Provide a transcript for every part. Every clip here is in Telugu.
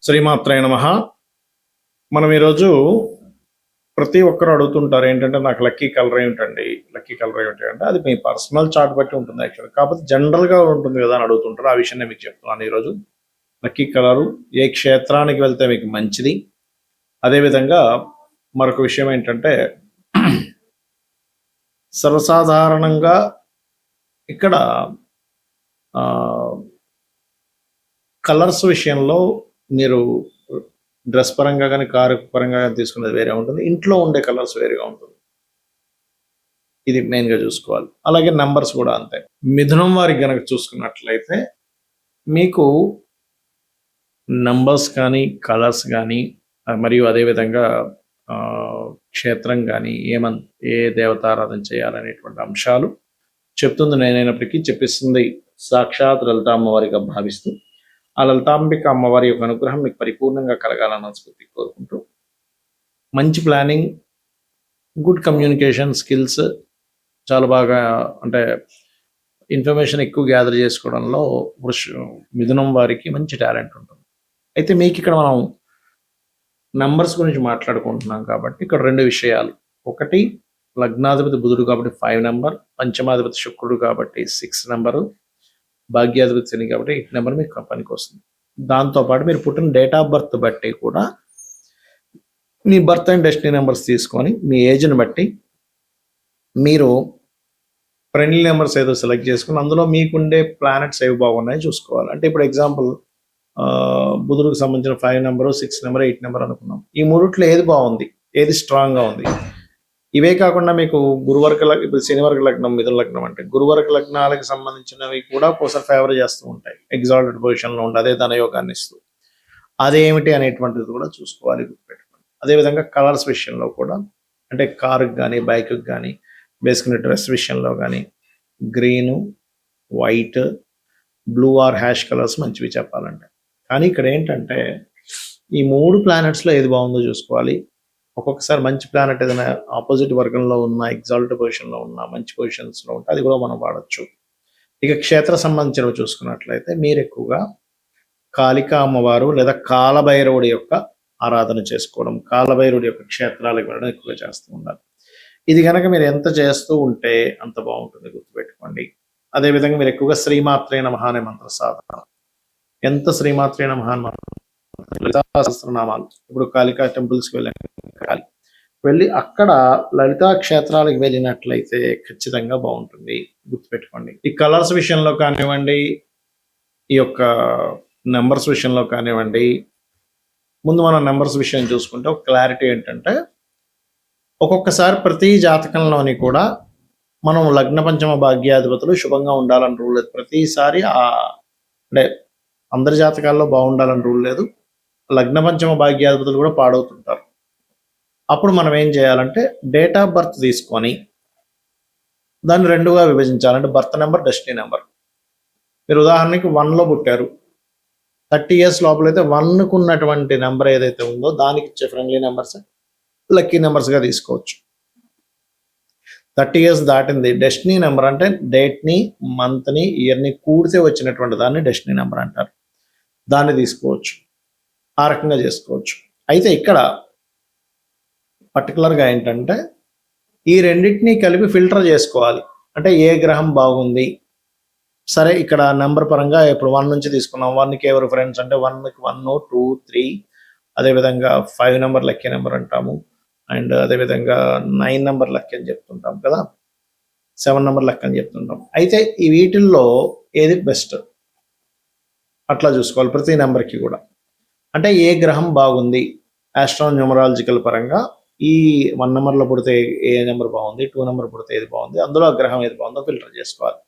శ్రీమాత్రాయ నమః. మనం ఈరోజు ప్రతి ఒక్కరు అడుగుతుంటారు ఏంటంటే, నాకు లక్కీ కలర్ ఏమిటండి, లక్కీ కలర్ ఏమిటి అంటే, అది మీ పర్సనల్ చార్ట్ బట్టి ఉంటుంది యాక్చువల్గా. కాకపోతే జనరల్గా ఉంటుంది కదా అని అడుగుతుంటారు. ఆ విషయం నేను మీకు చెప్తున్నాను ఈరోజు. లక్కీ కలరు ఏ క్షేత్రానికి వెళ్తే మీకు మంచిది. అదేవిధంగా మరొక విషయం ఏంటంటే, సర్వసాధారణంగా ఇక్కడ కలర్స్ విషయంలో మీరు డ్రెస్ పరంగా కానీ కారు పరంగా కానీ తీసుకునేది వేరే ఉంటుంది, ఇంట్లో ఉండే కలర్స్ వేరేగా ఉంటుంది. ఇది మెయిన్గా చూసుకోవాలి. అలాగే నెంబర్స్ కూడా అంతే. మిథునం వారికి కనుక చూసుకున్నట్లయితే మీకు నంబర్స్ కానీ కలర్స్ కానీ మరియు అదేవిధంగా క్షేత్రం కానీ ఏ దేవతారాధన చేయాలనేటువంటి అంశాలు చెప్తుంది నేనైనప్పటికీ చెప్పిస్తుంది సాక్షాత్ లలిత అమ్మవారిగా భావిస్తూ, ఆ లలితాంబిక అమ్మవారి యొక్క అనుగ్రహం మీకు పరిపూర్ణంగా కలగాలన్న స్ఫూర్తి కోరుకుంటూ, మంచి ప్లానింగ్, గుడ్ కమ్యూనికేషన్ స్కిల్స్, చాలా బాగా అంటే ఇన్ఫర్మేషన్ ఎక్కువ గ్యాదర్ చేసుకోవడంలో మిథునం వారికి మంచి టాలెంట్ ఉంటుంది. అయితే మీకు ఇక్కడ మనం నంబర్స్ గురించి మాట్లాడుకుంటున్నాం కాబట్టి ఇక్కడ రెండు విషయాలు. ఒకటి, లగ్నాధిపతి బుధుడు కాబట్టి 5 నెంబర్, పంచమాధిపతి శుక్రుడు కాబట్టి 6 నెంబరు, భాగ్యాధిపతి శని కాబట్టి 8 నెంబర్ మీకు పనికి వస్తుంది. దాంతోపాటు మీరు పుట్టిన డేట్ ఆఫ్ బర్త్ బట్టి కూడా మీ బర్త్ అండ్ డెస్టినీ నెంబర్స్ తీసుకొని మీ ఏజ్ని బట్టి మీరు ఫ్రెండ్లీ నెంబర్స్ ఏదో సెలెక్ట్ చేసుకుని అందులో మీకుండే ప్లానెట్స్ ఏవి బాగున్నాయో చూసుకోవాలి. అంటే ఇప్పుడు ఎగ్జాంపుల్ బుధుడికి సంబంధించిన 5 నెంబరు, 6 నెంబర్, 8 నెంబర్ అనుకున్నాం. ఈ మూడిట్లో ఏది బాగుంది, ఏది స్ట్రాంగ్గా ఉంది. ఇవే కాకుండా మీకు గురువర్గ ఇప్పుడు శనివర్గ లగ్నం, మిథున లగ్నం అంటే గురువర్గ లగ్నాలకు సంబంధించినవి కూడా ఒకసారి ఫేవర్ చేస్తూ ఉంటాయి. ఎగ్జాల్టెడ్ పొజిషన్లో ఉండి అదే ధనయోగాన్ని ఇస్తూ, అదేమిటి అనేటువంటిది కూడా చూసుకోవాలి, గుర్తుపెట్టుకోండి. అదేవిధంగా కలర్స్ విషయంలో కూడా, అంటే కారుకి కానీ బైక్కి కానీ వేసుకునే డ్రెస్ విషయంలో కానీ green, white, blue or hash colours మంచివి చెప్పాలంటే. కానీ ఇక్కడ ఏంటంటే ఈ 3 ప్లానెట్స్లో ఏది బాగుందో చూసుకోవాలి. ఒక్కొక్కసారి మంచి ప్లానెట్ ఏదైనా ఆపోజిట్ వర్గంలో ఉన్న, ఎగ్జాల్ట్ పొజిషన్లో ఉన్న, మంచి పొజిషన్స్లో ఉంటే అది కూడా మనం వాడచ్చు. ఇక క్షేత్ర సంబంధించినవి చూసుకున్నట్లయితే మీరు ఎక్కువగా కాళికా అమ్మవారు లేదా కాలభైరవుడి యొక్క ఆరాధన చేసుకోవడం, కాలభైరవుడి యొక్క క్షేత్రాలకు వెళ్ళడం ఎక్కువగా చేస్తూ ఉండాలి. ఇది కనుక మీరు ఎంత చేస్తూ ఉంటే అంత బాగుంటుంది, గుర్తుపెట్టుకోండి. అదేవిధంగా మీరు ఎక్కువగా శ్రీమాత్రే నమః అనే మంత్ర సాధన, ఎంత శ్రీమాత్రే నమః లలితా సహస్రనామాలు, ఇప్పుడు కాళికా టెంపుల్స్కి వెళ్ళి అక్కడ లలితా క్షేత్రాలకు వెళ్ళినట్లయితే ఖచ్చితంగా బాగుంటుంది, గుర్తుపెట్టుకోండి. ఈ కలర్స్ విషయంలో కానివ్వండి, ఈ యొక్క నెంబర్స్ విషయంలో కానివ్వండి, ముందు మనం నెంబర్స్ విషయం చూసుకుంటే ఒక క్లారిటీ ఏంటంటే, ఒక్కొక్కసారి ప్రతి జాతకంలోని కూడా మనం లగ్న పంచమ భాగ్యాధిపతులు శుభంగా ఉండాలని రూల్ లేదు. ప్రతిసారి అంటే అందరి జాతకాల్లో బాగుండాలని రూల్ లేదు. లగ్న పంచమ భాగ్యాధిపతులు కూడా పాడవుతుంటారు. అప్పుడు మనం ఏం చేయాలంటే డేట్ ఆఫ్ బర్త్ తీసుకొని దాన్ని 2గా విభజించాలంటే బర్త్ నెంబర్, డెస్టినీ నెంబర్. మీరు ఉదాహరణకి 1లో పుట్టారు, 30 ఇయర్స్ లోపలైతే 1కు ఉన్నటువంటి నెంబర్ ఏదైతే ఉందో దానికి ఇచ్చే ఫ్రెండ్లీ నెంబర్స్ లక్కీ నెంబర్స్గా తీసుకోవచ్చు. 30 ఇయర్స్ దాటింది, డెస్టినీ నెంబర్ అంటే డేట్ని, మంత్ని, ఇయర్ని కూడితే వచ్చినటువంటి దాన్ని డెస్టినీ నెంబర్ అంటారు. దాన్ని తీసుకోవచ్చు, ఆ రకంగా చేసుకోవచ్చు. అయితే ఇక్కడ పర్టికులర్గా ఏంటంటే ఈ రెండింటినీ కలిపి ఫిల్టర్ చేసుకోవాలి. అంటే ఏ గ్రహం బాగుంది, సరే ఇక్కడ నెంబర్ పరంగా ఇప్పుడు 1 నుంచి తీసుకున్నాం. 1కి ఎవరు ఫ్రెండ్స్ అంటే 1కి 1, 2, 3, అదేవిధంగా 5 నెంబర్ లక్కీ నెంబర్ అంటాము. అండ్ అదేవిధంగా 9 నెంబర్ లక్కీ అని చెప్తుంటాం కదా, 7 నెంబర్ లక్కీ అని చెప్తుంటాం. అయితే ఈ వీటిల్లో ఏది బెస్ట్ అట్లా చూసుకోవాలి ప్రతి నెంబర్కి కూడా. అంటే ఏ గ్రహం బాగుంది ఆస్ట్రోన్యూమరాలజికల్ పరంగా, ఈ 1 నెంబర్లో పుడితే ఏ నెంబర్ బాగుంది, 2 నెంబర్ పుడితే ఏది బాగుంది, అందులో ఆ గ్రహం ఏది బాగుందో ఫిల్టర్ చేసుకోవాలి.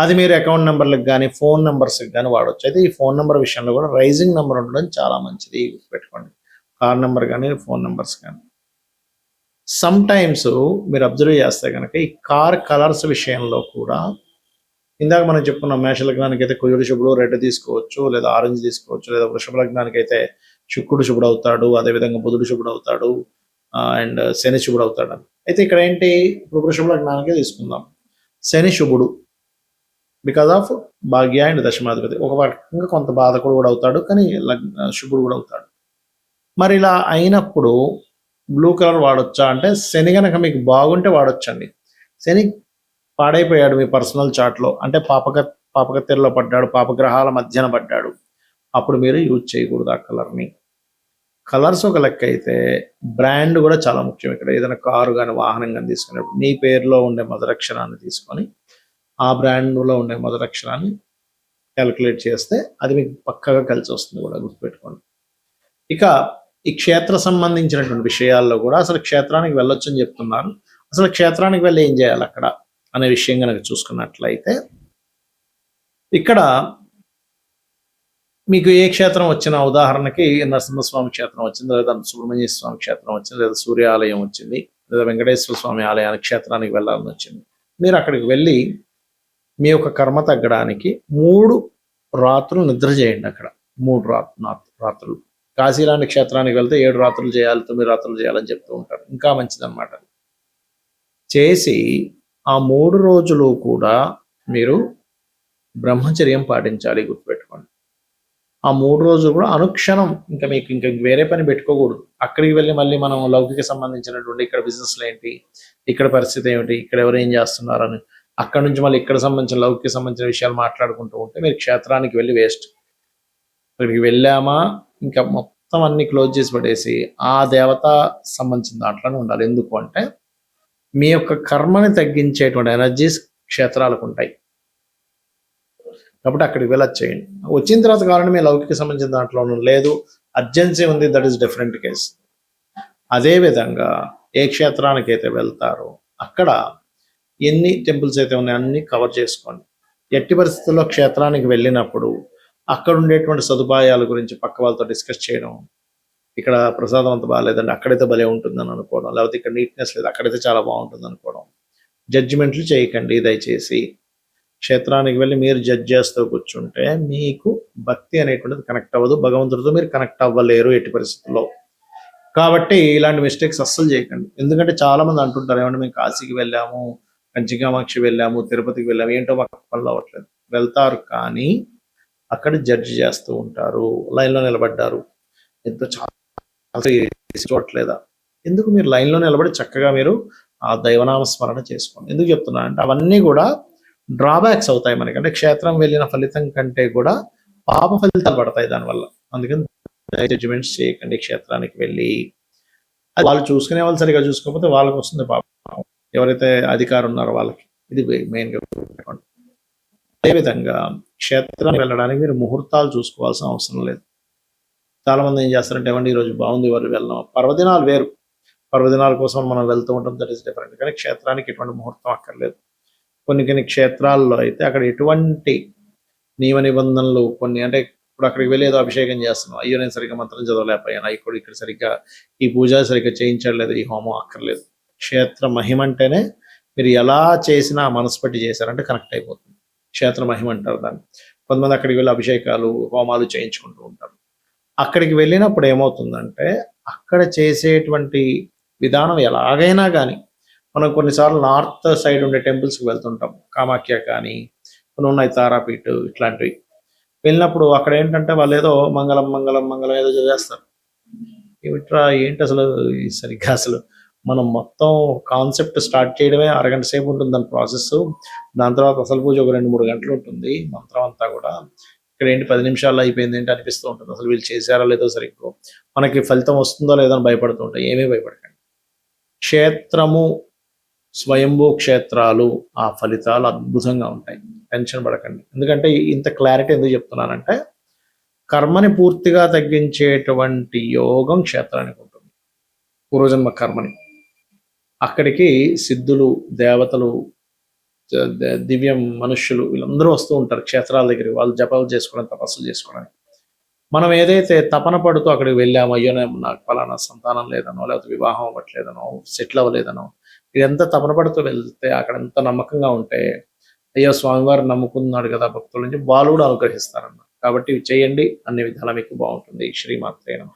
అది మీరు అకౌంట్ నెంబర్లకు కానీ ఫోన్ నెంబర్స్కి కానీ వాడవచ్చు. అయితే ఈ ఫోన్ నెంబర్ విషయంలో కూడా రైజింగ్ నెంబర్ ఉండడం చాలా మంచిది, గుర్తుపెట్టుకోండి. కార్ నెంబర్ కానీ ఫోన్ నెంబర్స్ కానీ. సమ్ టైమ్స్ మీరు అబ్జర్వ్ చేస్తే కనుక ఈ కార్ కలర్స్ విషయంలో కూడా ఇందాక మనం చెప్పుకున్న మేష లగ్నానికి అయితే కుజుడు శుభుడు రెడ్ తీసుకోవచ్చు, లేదా ఆరెంజ్ తీసుకోవచ్చు, లేదా వృషభ లగ్నానికి అయితే శుక్రుడు శుభుడు అవుతాడు, అదేవిధంగా బుధుడు శుభుడు అవుతాడు, అండ్ శని శుభుడు అవుతాడు. అయితే ఇక్కడ ఏంటి, ఇప్పుడు వృషభ లగ్నానికే తీసుకుందాం. శని శుభుడు, బికాస్ ఆఫ్ భాగ్య అండ్ దశమాధిపతి. ఒక రకంగా కొంత బాధకుడు కూడా అవుతాడు, కానీ శుభుడు కూడా అవుతాడు. మరి ఇలా అయినప్పుడు బ్లూ కలర్ వాడొచ్చా అంటే, శని గనక మీకు బాగుంటే వాడొచ్చండి. శని పాడైపోయాడు మీ పర్సనల్ చార్ట్లో, అంటే పాపకత్తెరలో పడ్డాడు, పాపగ్రహాల మధ్యన పడ్డాడు, అప్పుడు మీరు యూజ్ చేయకూడదు ఆ కలర్ని. కలర్స్ ఒక లెక్క అయితే, బ్రాండ్ కూడా చాలా ముఖ్యం. ఇక్కడ ఏదైనా కారు కానీ వాహనం కానీ తీసుకునేప్పుడు మీ పేరులో ఉండే మొదలక్షరాన్ని తీసుకొని ఆ బ్రాండ్లో ఉండే మొదలక్షరాన్ని క్యాలిక్యులేట్ చేస్తే అది మీకు పక్కగా కలిసి వస్తుంది కూడా, గుర్తుపెట్టుకోండి. ఇక ఈ క్షేత్ర సంబంధించినటువంటి విషయాల్లో కూడా అసలు క్షేత్రానికి వెళ్ళొచ్చు అని చెప్తున్నారు. అసలు క్షేత్రానికి వెళ్ళి ఏం చేయాలి అక్కడ అనే విషయం కనుక చూసుకున్నట్లయితే, ఇక్కడ మీకు ఏ క్షేత్రం వచ్చినా, ఉదాహరణకి నరసింహస్వామి క్షేత్రం వచ్చింది, లేదా సుబ్రహ్మణ్య స్వామి క్షేత్రం వచ్చింది, లేదా సూర్యాలయం వచ్చింది, లేదా వెంకటేశ్వర స్వామి ఆలయానికి క్షేత్రానికి వెళ్ళాలని వచ్చింది. మీరు అక్కడికి వెళ్ళి మీ యొక్క కర్మ తగ్గడానికి 3 రాత్రులు నిద్ర చేయండి. అక్కడ 3 రాత్రులు. కాశీ లాంటి క్షేత్రానికి వెళ్తే 7 రాత్రులు చేయాలి, 9 రాత్రులు చేయాలని చెప్తూ ఉంటారు. ఇంకా మంచిదన్నమాట. చేసి ఆ 3 రోజులు కూడా మీరు బ్రహ్మచర్యం పాటించాలి, గుర్తుపెట్టుకోండి. ఆ 3 రోజులు కూడా అనుక్షణం ఇంకా మీకు ఇంకా వేరే పని పెట్టుకోకూడదు. అక్కడికి వెళ్ళి మళ్ళీ మనం లౌకిక సంబంధించినటువంటి ఇక్కడ బిజినెస్లు ఏంటి, ఇక్కడ పరిస్థితి ఏమిటి, ఇక్కడ ఎవరు ఏం చేస్తున్నారని అక్కడ నుంచి మళ్ళీ ఇక్కడ సంబంధించిన లౌకిక సంబంధించిన విషయాలు మాట్లాడుకుంటూ ఉంటే మీరు క్షేత్రానికి వెళ్ళి వేస్ట్. అక్కడికి వెళ్ళామా ఇంకా మొత్తం అన్ని క్లోజ్ చేసి పడేసి ఆ దేవత సంబంధించిన దాంట్లోనే ఉండాలి. ఎందుకు అంటే మీ యొక్క కర్మని తగ్గించేటువంటి ఎనర్జీస్ క్షేత్రాలకు ఉంటాయి. కాబట్టి అక్కడికి వెళ్ళొచ్చేయండి. వచ్చిన తర్వాత కావాలంటే మీ లౌకిక సంబంధించిన దాంట్లో లేదు, అర్జెన్సీ ఉంది, దట్ ఈస్ డిఫరెంట్ కేస్. అదేవిధంగా ఏ క్షేత్రానికి అయితే వెళ్తారో అక్కడ ఎన్ని టెంపుల్స్ అయితే ఉన్నాయో అన్ని కవర్ చేసుకోండి. ఎట్టి పరిస్థితుల్లో క్షేత్రానికి వెళ్ళినప్పుడు అక్కడ ఉండేటువంటి సదుపాయాల గురించి పక్క వాళ్ళతో డిస్కస్ చేయడం, ఇక్కడ ప్రసాదం అంత బాగాలేదండి, అక్కడైతే భలే ఉంటుందని అనుకోవడం, లేకపోతే ఇక్కడ నీట్నెస్ లేదు, అక్కడైతే చాలా బాగుంటుంది అనుకోవడం. జడ్జిమెంట్లు చేయకండి దయచేసి. క్షేత్రానికి వెళ్ళి మీరు జడ్జ్ చేస్తూ కూర్చుంటే మీకు భక్తి అనేటువంటిది కనెక్ట్ అవ్వదు, భగవంతుడితో మీరు కనెక్ట్ అవ్వలేరు ఎట్టి పరిస్థితుల్లో. కాబట్టి ఇలాంటి మిస్టేక్స్ అస్సలు చేయకండి. ఎందుకంటే చాలా మంది అంటుంటారు, ఏమంటే మేము కాశీకి వెళ్ళాము, కంచికామాక్షి వెళ్ళాము, తిరుపతికి వెళ్ళాము, ఏంటో మాకు పనులు అవ్వట్లేదు. వెళ్తారు కానీ అక్కడ జడ్జి చేస్తూ ఉంటారు, లైన్లో నిలబడ్డారు, ఎంతో చాలా చూడట్లేదా. ఎందుకు మీరు లైన్లో నిలబడి చక్కగా మీరు ఆ దైవనామస్మరణ చేసుకోండి. ఎందుకు చెప్తున్నా అంటే అవన్నీ కూడా డ్రాబ్యాక్స్ అవుతాయి మనకి. అంటే క్షేత్రం వెళ్ళిన ఫలితం కంటే కూడా పాప ఫలితాలు పడతాయి దానివల్ల. అందుకని జడ్జిమెంట్స్ చేయకండి క్షేత్రానికి వెళ్ళి. అది వాళ్ళు చూసుకునే వాళ్ళు సరిగా చూసుకోకపోతే వాళ్ళకి వస్తుంది పాపం, ఎవరైతే అధికారం ఉన్నారో వాళ్ళకి. ఇది మెయిన్గా. అదేవిధంగా క్షేత్రానికి వెళ్ళడానికి మీరు ముహూర్తాలు చూసుకోవాల్సిన అవసరం లేదు. చాలా మంది ఏం చేస్తారంటే, ఏమంటే ఈరోజు బాగుంది వాళ్ళు వెళ్దాం, పర్వదినాలు వేరు, పర్వదినాల కోసం మనం వెళ్తూ ఉంటాం, దట్ ఈస్ డిఫరెంట్. కానీ క్షేత్రానికి ఎటువంటి ముహూర్తం అక్కర్లేదు. కొన్ని క్షేత్రాల్లో అయితే అక్కడ ఎటువంటి నియమ నిబంధనలు కొన్ని, అంటే ఇప్పుడు అక్కడికి వెళ్ళి ఏదో అభిషేకం చేస్తున్నాం, అయ్యో నేను సరిగ్గా మంత్రం చదవలేకపోయాను, ఇక్కడ సరిగ్గా ఈ పూజ సరిగ్గా చేయించలేదు, ఈ హోమం అక్కర్లేదు. క్షేత్ర మహిమ అంటేనే మీరు ఎలా చేసినా మనసు పెట్టి చేశారంటే కనెక్ట్ అయిపోతుంది. క్షేత్ర మహిమ అంటారు దాన్ని. కొంతమంది అక్కడికి వెళ్ళి అభిషేకాలు హోమాలు చేయించుకుంటూ ఉంటారు. అక్కడికి వెళ్ళినప్పుడు ఏమవుతుందంటే అక్కడ చేసేటువంటి విధానం ఎలాగైనా కానీ, మనం కొన్నిసార్లు నార్త్ సైడ్ ఉండే టెంపుల్స్కి వెళ్తుంటాం, కామాఖ్య కానీ కొన్ని ఉన్నాయి, తారాపీఠ్ ఇట్లాంటివి. వెళ్ళినప్పుడు అక్కడ ఏంటంటే వాళ్ళు ఏదో మంగళం మంగళం మంగళం ఏదో చేస్తారు. ఏమిట్రా ఏంటి అసలు సరిగ్గా, అసలు మనం మొత్తం కాన్సెప్ట్ స్టార్ట్ చేయడమే అరగంట సేపు ఉంటుంది దాని ప్రాసెస్. దాని తర్వాత అసలు పూజ ఒక 2-3 గంటలు ఉంటుంది, మంత్రం అంతా కూడా. ఇక్కడ ఏంటి 10 నిమిషాల్లో అయిపోయింది ఏంటి అనిపిస్తూ ఉంటుంది. అసలు వీళ్ళు చేశారో లేదో సరిగ్గా, మనకి ఫలితం వస్తుందో లేదో అని భయపడుతూ ఉంటాయి. ఏమీ భయపడకండి. క్షేత్రము, స్వయంభూ క్షేత్రాలు, ఆ ఫలితాలు అద్భుతంగా ఉంటాయి, టెన్షన్ పడకండి. ఎందుకంటే ఇంత క్లారిటీ ఎందుకు చెప్తున్నానంటే, కర్మని పూర్తిగా తగ్గించేటువంటి యోగం క్షేత్రానికి ఉంటుంది, పూర్వజన్మ కర్మని. అక్కడికి సిద్ధులు, దేవతలు, దివ్యం మనుష్యులు వీళ్ళందరూ వస్తూ ఉంటారు క్షేత్రాల దగ్గరికి, వాళ్ళు జపాలు చేసుకోవడం, తపస్సులు చేసుకోవడానికి. మనం ఏదైతే తపన పడుతూ అక్కడికి వెళ్ళామో, అయ్యో నాకు ఫలానా సంతానం లేదనో, లేకపోతే వివాహం అవ్వట్లేదనో, సెటిల్ అవ్వలేదనో, ఇదంతా తపన పడుతూ వెళ్తే అక్కడ ఎంత నమ్మకంగా ఉంటే, అయ్యో స్వామివారు నమ్ముకున్నాడు కదా భక్తుల నుంచి, వాళ్ళు కూడా అనుగ్రహిస్తారన్న. కాబట్టి ఇవి చేయండి, అన్ని విధాలా మీకు బాగుంటుంది. శ్రీమాత్రే నమః.